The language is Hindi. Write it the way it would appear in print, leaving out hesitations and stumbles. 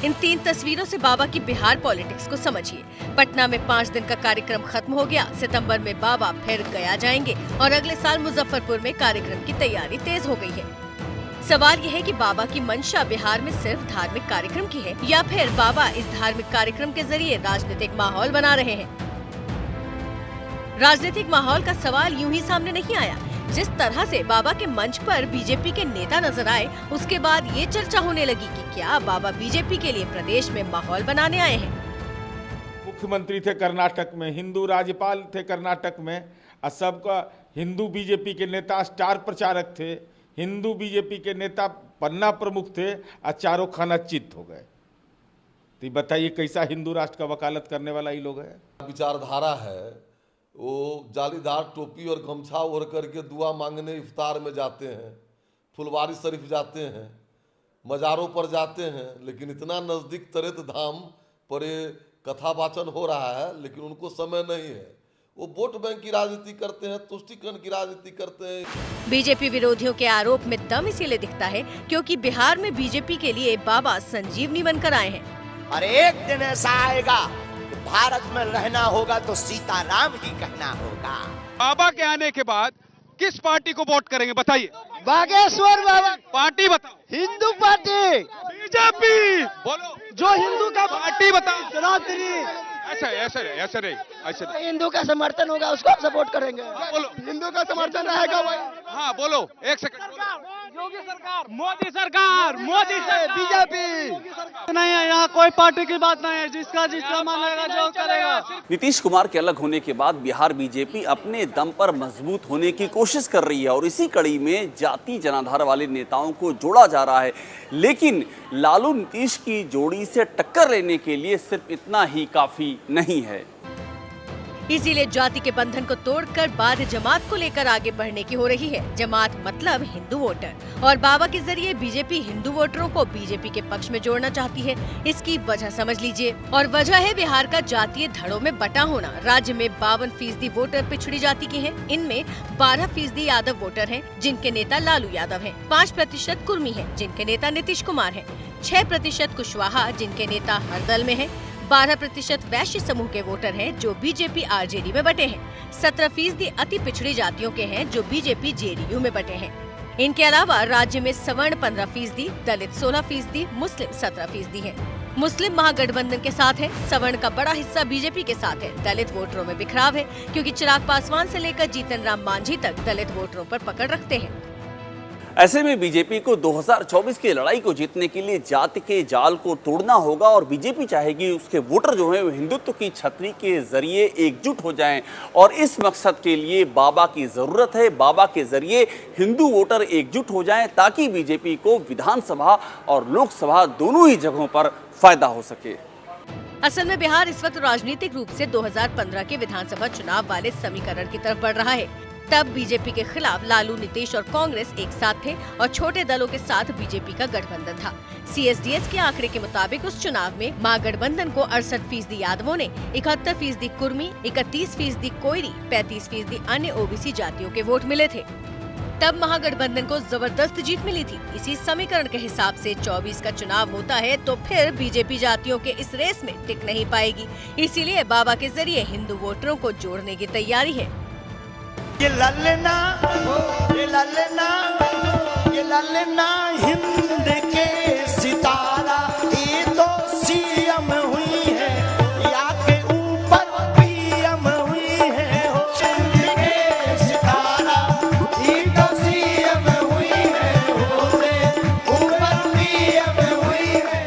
इन 3 तस्वीरों से बाबा की बिहार पॉलिटिक्स को समझिए। पटना में 5 दिन का कार्यक्रम खत्म हो गया। सितंबर में बाबा फिर गया जाएंगे और अगले साल मुजफ्फरपुर में कार्यक्रम की तैयारी तेज हो गई है। सवाल यह है कि बाबा की मंशा बिहार में सिर्फ धार्मिक कार्यक्रम की है या फिर बाबा इस धार्मिक कार्यक्रम के जरिए राजनीतिक माहौल बना रहे हैं। राजनीतिक माहौल का सवाल यूं ही सामने नहीं आया। जिस तरह से बाबा के मंच पर बीजेपी के नेता नजर आए, उसके बाद ये चर्चा होने लगी कि क्या बाबा बीजेपी के लिए प्रदेश में माहौल बनाने आए हैं। मुख्यमंत्री थे कर्नाटक में, हिंदू राज्यपाल थे कर्नाटक में, और सबका हिंदू बीजेपी के नेता स्टार प्रचारक थे, हिंदू बीजेपी के नेता पन्ना प्रमुख थे, और चारों खाना चित हो गए। तो बताइए कैसा हिंदू राष्ट्र का वकालत करने वाला ये लोग है। विचारधारा है वो जालीदार टोपी और गमछा ओढ़ करके दुआ मांगने इफ्तार में जाते हैं, फुलवारी शरीफ जाते हैं, मज़ारों पर जाते हैं, लेकिन इतना नज़दीक तरेत धाम पर ये कथा वाचन हो रहा है, लेकिन उनको समय नहीं है। वो वोट बैंक की राजनीति करते हैं, तुष्टीकरण की राजनीति करते हैं। बीजेपी विरोधियों के आरोप में दम इसीलिए दिखता है क्योंकि बिहार में बीजेपी के लिए बाबा संजीवनी बनकर आए हैं। और एक दिन ऐसा आएगा भारत में रहना होगा तो सीताराम ही कहना होगा। बाबा के आने के बाद किस पार्टी को वोट करेंगे बताइए। बागेश्वर बाबा पार्टी बताओ। हिंदू पार्टी बीजेपी बोलो। जो हिंदू का पार्टी बताओ। ऐसे नहीं। हिंदू का समर्थन होगा उसको सपोर्ट करेंगे। बोलो। हिंदू का समर्थन रहेगा भाई। हाँ बोलो, एक सेकंड। योगी सरकार, मोदी सरकार, बीजेपी नहीं है। यहाँ कोई पार्टी की बात नहीं है, जिसका जिसका मानेगा जो करेगा। नीतीश कुमार के अलग होने के बाद बिहार बीजेपी अपने दम पर मजबूत होने की कोशिश कर रही है और इसी कड़ी में जाति जनाधार वाले नेताओं को जोड़ा जा रहा है। लेकिन लालू नीतीश की जोड़ी से टक्कर लेने के लिए सिर्फ इतना ही काफी नहीं है। इसीलिए जाति के बंधन को तोड़कर बाद जमात को लेकर आगे बढ़ने की हो रही है। जमात मतलब हिंदू वोटर, और बाबा के जरिए बीजेपी हिंदू वोटरों को बीजेपी के पक्ष में जोड़ना चाहती है। इसकी वजह समझ लीजिए, और वजह है बिहार का जातीय धड़ों में बटा होना। राज्य में 52% वोटर पिछड़ी जाति के हैं। इनमें 12% यादव वोटर हैं, जिनके नेता लालू यादव हैं। 5% कुर्मी हैं, जिनके नेता नीतीश कुमार हैं। 6% कुशवाहा, जिनके नेता हर दल में है। 12% वैश्य समूह के वोटर हैं जो बीजेपी आरजेडी में बटे हैं। 17% अति पिछड़ी जातियों के हैं जो बीजेपी जेडीयू में बटे हैं। इनके अलावा राज्य में सवर्ण 15%, दलित 16%, मुस्लिम 17% हैं। मुस्लिम महागठबंधन के साथ है। सवर्ण का बड़ा हिस्सा बीजेपी के साथ है। दलित वोटरों में बिखराव है क्योंकि चिराग पासवान से लेकर जीतन राम मांझी तक दलित वोटरों पर पकड़ रखते हैं। ऐसे में बीजेपी को 2024 की लड़ाई को जीतने के लिए जाति के जाल को तोड़ना होगा और बीजेपी चाहेगी उसके वोटर जो हैं वो हिंदुत्व की छतरी के जरिए एकजुट हो जाएं और इस मकसद के लिए बाबा की जरूरत है। बाबा के जरिए हिंदू वोटर एकजुट हो जाएं ताकि बीजेपी को विधानसभा और लोकसभा दोनों ही जगहों पर फायदा हो सके। असल में बिहार इस वक्त राजनीतिक रूप से 2015 के विधानसभा चुनाव वाले समीकरण की तरफ बढ़ रहा है। तब बीजेपी के खिलाफ लालू, नीतीश और कांग्रेस एक साथ थे और छोटे दलों के साथ बीजेपी का गठबंधन था। CSDS के आंकड़े के मुताबिक उस चुनाव में महागठबंधन को 68% यादवों ने, 71% कुर्मी, 31% कोयरी, 35% अन्य ओबीसी जातियों के वोट मिले थे। तब महागठबंधन को जबरदस्त जीत मिली थी। इसी समीकरण के हिसाब से 24 का चुनाव होता है तो फिर बीजेपी जातियों के इस रेस में टिक नहीं पाएगी। इसीलिए बाबा के जरिए हिंदू वोटरों को जोड़ने की तैयारी है। ये ललना हिंद के सितारा, ये तो सीएम हुई है या के ऊपर पीएम हुई है। हो हिंद के सितारा, ये तो सीएम हुई है, हो से ऊपर पीएम हुई है।